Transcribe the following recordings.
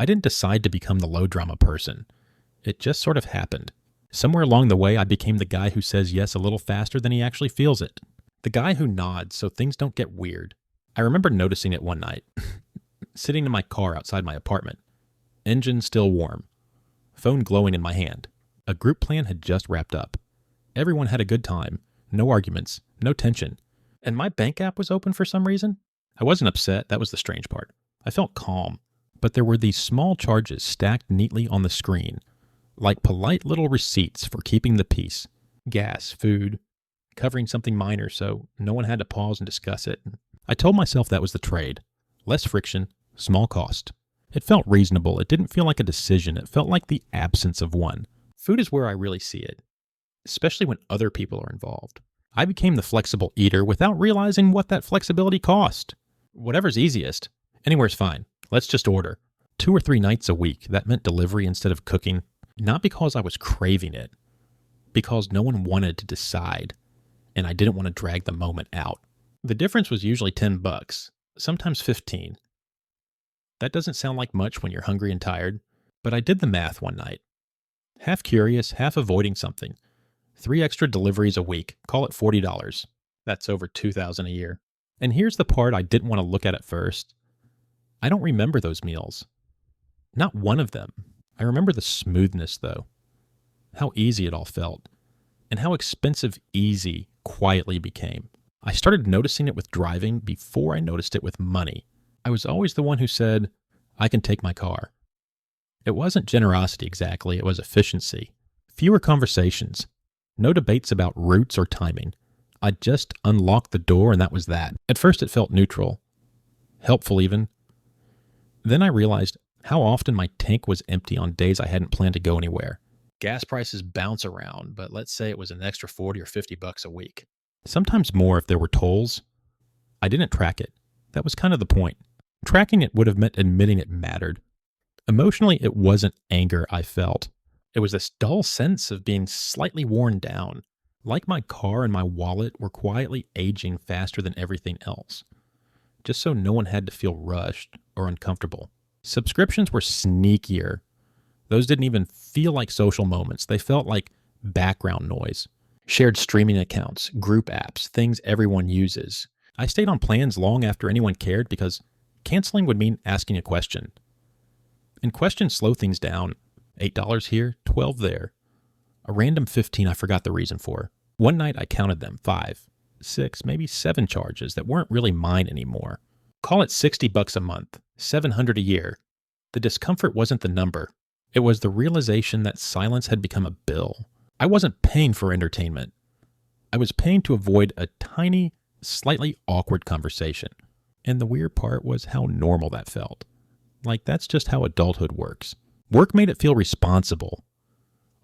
I didn't decide to become the low drama person. It just sort of happened. Somewhere along the way, I became the guy who says yes a little faster than he actually feels it. The guy who nods so things don't get weird. I remember noticing it one night, sitting in my car outside my apartment. Engine still warm. Phone glowing in my hand. A group plan had just wrapped up. Everyone had a good time. No arguments. No tension. And my bank app was open for some reason. I wasn't upset. That was the strange part. I felt calm. But there were these small charges stacked neatly on the screen, like polite little receipts for keeping the peace. Gas, food, covering something minor so no one had to pause and discuss it. I told myself that was the trade. Less friction, small cost. It felt reasonable. It didn't feel like a decision. It felt like the absence of one. Food is where I really see it, especially when other people are involved. I became the flexible eater without realizing what that flexibility cost. Whatever's easiest. Anywhere's fine. Let's just order. 2 or 3 nights a week, that meant delivery instead of cooking. Not because I was craving it, because no one wanted to decide, and I didn't want to drag the moment out. The difference was usually $10, sometimes 15. That doesn't sound like much when you're hungry and tired, but I did the math one night. Half curious, half avoiding something. 3 extra deliveries a week, call it $40. That's over $2,000 a year. And here's the part I didn't want to look at first. I don't remember those meals. Not one of them. I remember the smoothness, though. How easy it all felt. And how expensive easy quietly became. I started noticing it with driving before I noticed it with money. I was always the one who said, I can take my car. It wasn't generosity exactly, it was efficiency. Fewer conversations. No debates about routes or timing. I just unlocked the door and that was that. At first it felt neutral. Helpful even. Then I realized how often my tank was empty on days I hadn't planned to go anywhere. Gas prices bounce around, but let's say it was an extra $40 or $50 a week. Sometimes more if there were tolls. I didn't track it. That was kind of the point. Tracking it would have meant admitting it mattered. Emotionally, it wasn't anger I felt. It was this dull sense of being slightly worn down, like my car and my wallet were quietly aging faster than everything else, just so no one had to feel rushed or uncomfortable. Subscriptions were sneakier. Those didn't even feel like social moments. They felt like background noise. Shared streaming accounts, group apps, things everyone uses. I stayed on plans long after anyone cared because canceling would mean asking a question. And questions slow things down. $8 here, $12 there. A random 15 I forgot the reason for. One night I counted them, 5, 6, maybe 7 charges that weren't really mine anymore. Call it $60 a month, $700 a year. The discomfort wasn't the number. It was the realization that silence had become a bill. I wasn't paying for entertainment. I was paying to avoid a tiny, slightly awkward conversation. And the weird part was how normal that felt. Like that's just how adulthood works. Work made it feel responsible.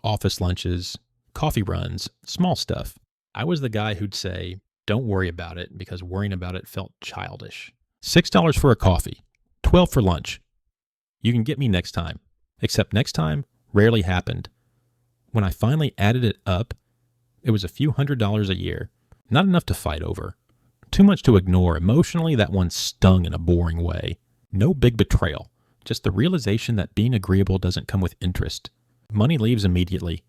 Office lunches, coffee runs, small stuff. I was the guy who'd say, don't worry about it because worrying about it felt childish. $6 for a coffee, $12 for lunch. You can get me next time. Except next time rarely happened. When I finally added it up, it was a few $100s a year. Not enough to fight over. Too much to ignore. Emotionally, that one stung in a boring way. No big betrayal. Just the realization that being agreeable doesn't come with interest. Money leaves immediately.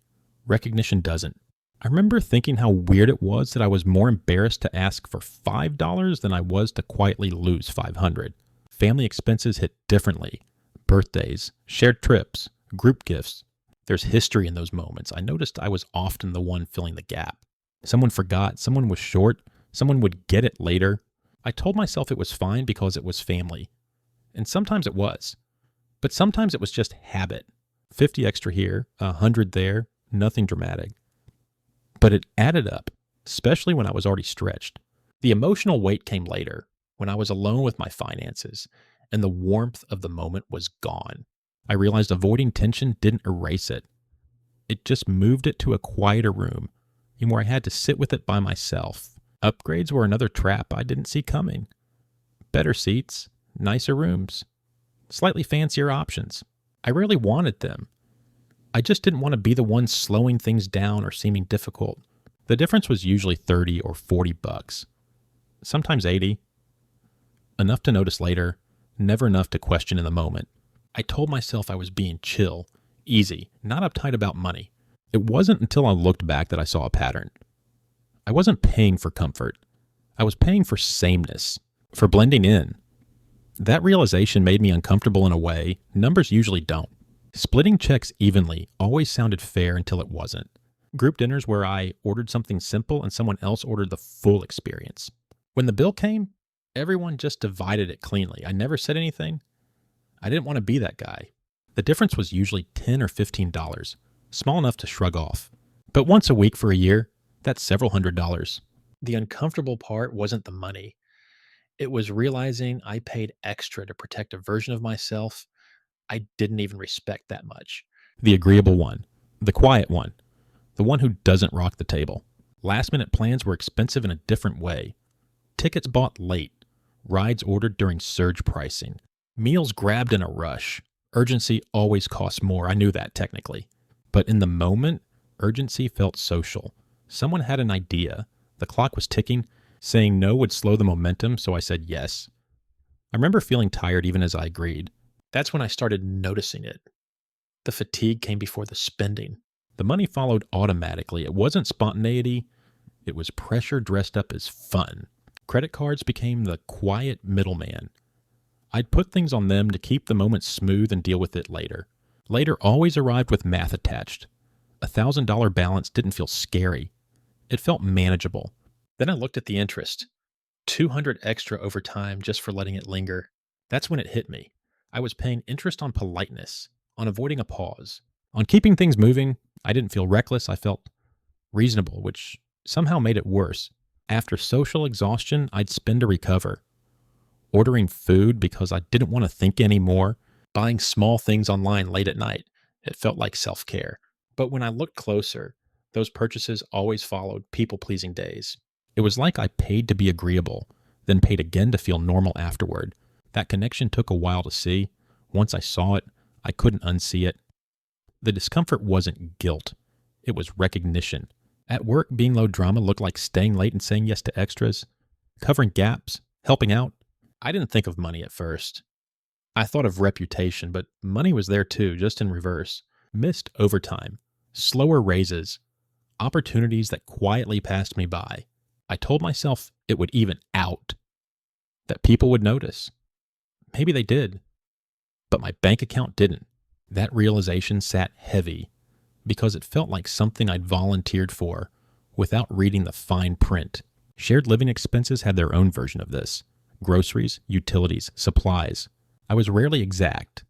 Recognition doesn't. I remember thinking how weird it was that I was more embarrassed to ask for $5 than I was to quietly lose $500. Family expenses hit differently. Birthdays, shared trips, group gifts. There's history in those moments. I noticed I was often the one filling the gap. Someone forgot, someone was short, someone would get it later. I told myself it was fine because it was family. And sometimes it was. But sometimes it was just habit. 50 extra here, 100 there, nothing dramatic. But it added up, especially when I was already stretched. The emotional weight came later, when I was alone with my finances, and the warmth of the moment was gone. I realized avoiding tension didn't erase it. It just moved it to a quieter room, in where I had to sit with it by myself. Upgrades were another trap I didn't see coming. Better seats, nicer rooms, slightly fancier options. I rarely wanted them. I just didn't want to be the one slowing things down or seeming difficult. The difference was usually $30 or $40, sometimes $80. Enough to notice later, never enough to question in the moment. I told myself I was being chill, easy, not uptight about money. It wasn't until I looked back that I saw a pattern. I wasn't paying for comfort. I was paying for sameness, for blending in. That realization made me uncomfortable in a way numbers usually don't. Splitting checks evenly always sounded fair until it wasn't. Group dinners where I ordered something simple and someone else ordered the full experience. When the bill came, everyone just divided it cleanly. I never said anything. I didn't want to be that guy. The difference was usually $10 or $15, small enough to shrug off. But once a week for a year, that's several $100s. The uncomfortable part wasn't the money. It was realizing I paid extra to protect a version of myself I didn't even respect that much. The agreeable one, the quiet one, the one who doesn't rock the table. Last-minute plans were expensive in a different way. Tickets bought late, rides ordered during surge pricing, meals grabbed in a rush. Urgency always costs more, I knew that technically. But in the moment, urgency felt social. Someone had an idea. The clock was ticking. Saying no would slow the momentum, so I said yes. I remember feeling tired even as I agreed. That's when I started noticing it. The fatigue came before the spending. The money followed automatically. It wasn't spontaneity. It was pressure dressed up as fun. Credit cards became the quiet middleman. I'd put things on them to keep the moment smooth and deal with it later. Later always arrived with math attached. $1,000 balance didn't feel scary. It felt manageable. Then I looked at the interest. $200 extra over time just for letting it linger. That's when it hit me. I was paying interest on politeness, on avoiding a pause, on keeping things moving. I didn't feel reckless. I felt reasonable, which somehow made it worse. After social exhaustion, I'd spend to recover. Ordering food because I didn't want to think anymore. Buying small things online late at night. It felt like self-care. But when I looked closer, those purchases always followed people-pleasing days. It was like I paid to be agreeable, then paid again to feel normal afterward. That connection took a while to see. Once I saw it, I couldn't unsee it. The discomfort wasn't guilt. It was recognition. At work, being low drama looked like staying late and saying yes to extras, covering gaps, helping out. I didn't think of money at first. I thought of reputation, but money was there too, just in reverse. Missed overtime, slower raises, opportunities that quietly passed me by. I told myself it would even out, that people would notice. Maybe they did, but my bank account didn't. That realization sat heavy because it felt like something I'd volunteered for without reading the fine print. Shared living expenses had their own version of this. Groceries, utilities, supplies. I was rarely exact.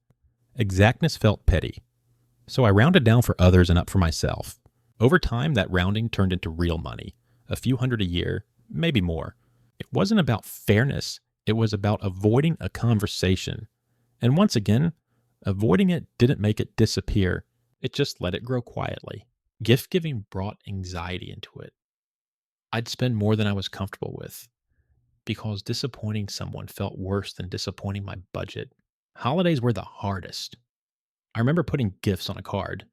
Exactness felt petty. So I rounded down for others and up for myself. Over time, that rounding turned into real money. A few hundred a year, maybe more. It wasn't about fairness. It was about avoiding a conversation. And once again, avoiding it didn't make it disappear. It just let it grow quietly. Gift giving brought anxiety into it. I'd spend more than I was comfortable with because disappointing someone felt worse than disappointing my budget. Holidays were the hardest. I remember putting gifts on a card,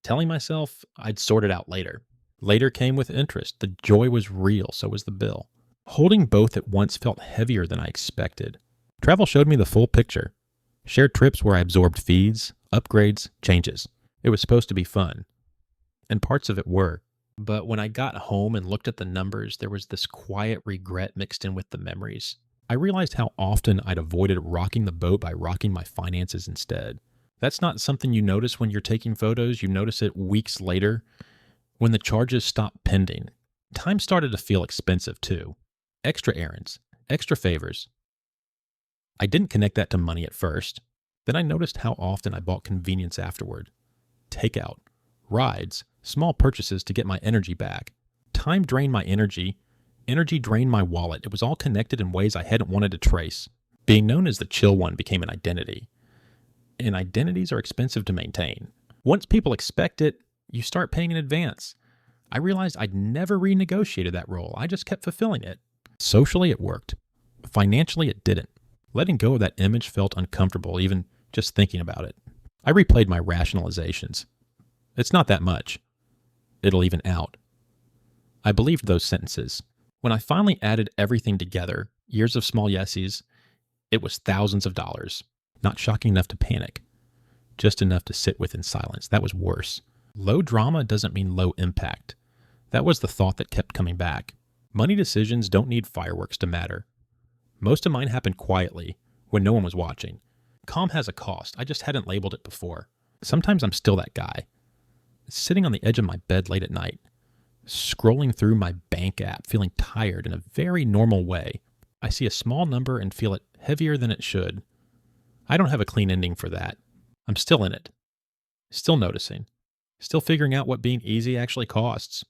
telling myself I'd sort it out later. Later came with interest. The joy was real, so was the bill. Holding both at once felt heavier than I expected. Travel showed me the full picture. Shared trips where I absorbed fees, upgrades, changes. It was supposed to be fun. And parts of it were. But when I got home and looked at the numbers, there was this quiet regret mixed in with the memories. I realized how often I'd avoided rocking the boat by rocking my finances instead. That's not something you notice when you're taking photos. You notice it weeks later when the charges stopped pending. Time started to feel expensive too. Extra errands, extra favors. I didn't connect that to money at first. Then I noticed how often I bought convenience afterward. Takeout, rides, small purchases to get my energy back. Time drained my energy drained my wallet. It was all connected in ways I hadn't wanted to trace. Being known as the chill one became an identity. And identities are expensive to maintain. Once people expect it, you start paying in advance. I realized I'd never renegotiated that role. I just kept fulfilling it. Socially, it worked. Financially, it didn't. Letting go of that image felt uncomfortable, even just thinking about it. I replayed my rationalizations. It's not that much. It'll even out. I believed those sentences. When I finally added everything together, years of small yesies, it was thousands of dollars. Not shocking enough to panic. just enough to sit with in silence. That was worse. Low drama doesn't mean low impact. That was the thought that kept coming back. Money decisions don't need fireworks to matter. Most of mine happened quietly, when no one was watching. Calm has a cost. I just hadn't labeled it before. Sometimes I'm still that guy. Sitting on the edge of my bed late at night, scrolling through my bank app, feeling tired in a very normal way. I see a small number and feel it heavier than it should. I don't have a clean ending for that. I'm still in it. Still noticing. Still figuring out what being easy actually costs.